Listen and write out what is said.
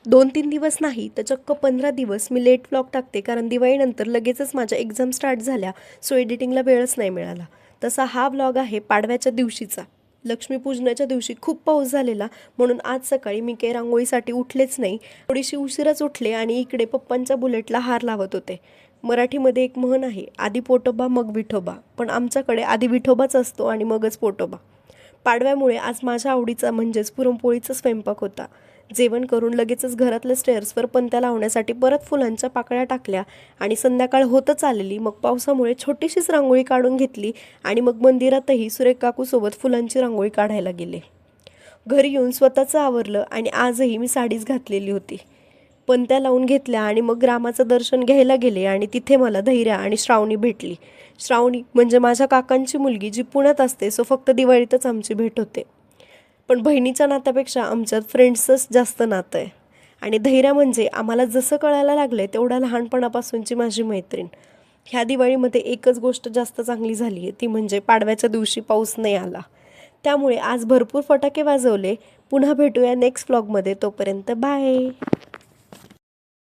2-3 दिवस नाही तर चक्क 15 दिवस मी लेट व्लॉग टाकते, कारण दिवाळीनंतर लगेचच माझ्या एक्झाम स्टार्ट झाल्या, सो एडिटिंगला वेळच नाही मिळाला. तसा हा व्लॉग आहे पाडव्याच्या दिवशीचा. लक्ष्मीपूजनाच्या दिवशी खूप पाऊस झालेला, म्हणून आज सकाळी मी काही रांगोळीसाठी उठलेच नाही. थोडीशी उशिराच उठले आणि इकडे पप्पांच्या बुलेटला हार लावत होते. मराठीमध्ये एक म्हण आहे, आधी पोटोबा मग विठोबा, पण आमच्याकडे आधी विठोबाच असतो आणि मगच पोटोबा. पाडव्यामुळे आज माझ्या आवडीचा म्हणजेच पुरणपोळीचा स्वयंपाक होता. जेवण करून लगेचच घरातल्या स्टेअर्सवर पणत्या लावण्यासाठी परत फुलांच्या पाकळ्या टाकल्या आणि संध्याकाळ होतच आलेली. मग पावसामुळे छोटीशीच रांगोळी काढून घेतली आणि मग मंदिरातही सुरेख काकूसोबत फुलांची रांगोळी काढायला गेले. घरी येऊन स्वतःचं आवरलं आणि आजही मी साडीच घातलेली होती. पणत्या लावून घेतल्या आणि मग रामाचं दर्शन घ्यायला गेले आणि तिथे मला धैर्या आणि श्रावणी भेटली. श्रावणी म्हणजे माझ्या काकांची मुलगी, जी पुण्यात असते, सो फक्त दिवाळीतच आमची भेट होते. पण बहिणीच्या नात्यापेक्षा आमच्यात फ्रेंड्सच जास्त नातं आहे. आणि धैर्या म्हणजे आम्हाला जसं कळायला लागलं तेवढ्या लहानपणापासूनची माझी मैत्रीण. ह्या दिवाळीमध्ये एकच गोष्ट जास्त चांगली झाली आहे, ती म्हणजे पाडव्याच्या दिवशी पाऊस नाही आला. त्यामुळे आज भरपूर फटाके वाजवले. पुन्हा भेटूया नेक्स्ट व्लॉगमध्ये. तोपर्यंत बाय.